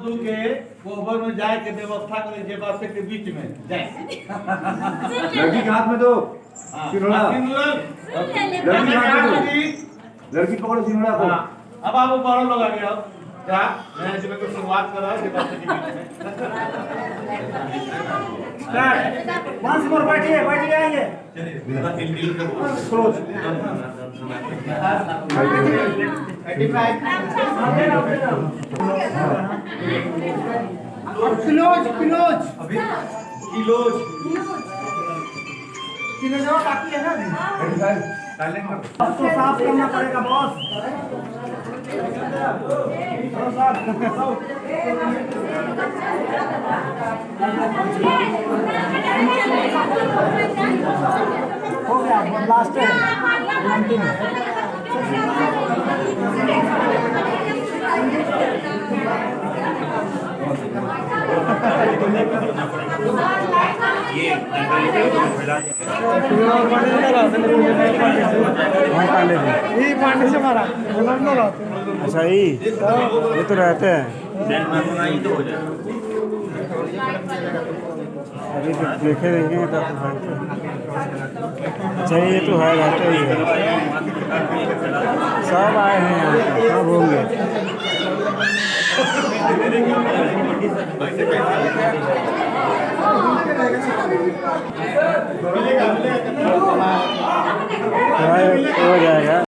के कोबर में जाए के व्यवस्था करे जे बात के बीच में जाए लड़की के हाथ में दो सिरोड़ा लड़की के हाथ में दो लड़की पकड़ो सिरोड़ा को। अब आप बड़ो लोग आ गए अब क्या मैं जब को शुरुआत कर रहा हूं जे बात के बीच में स्टार्ट वंस मोर बैठिए आइए क्लोज 85 क्लोज अभी किलोज किलो बाकी है ना साइलेंट कर तो साफ करना पड़ेगा बॉस हो गया लास्ट है 19 मारा अच्छा ये तो रहते हैं अभी तो देखे देंगे अच्छा ये तो है रहते ही है सब आए हैं यहाँ पे सब होंगे हो जाएगा।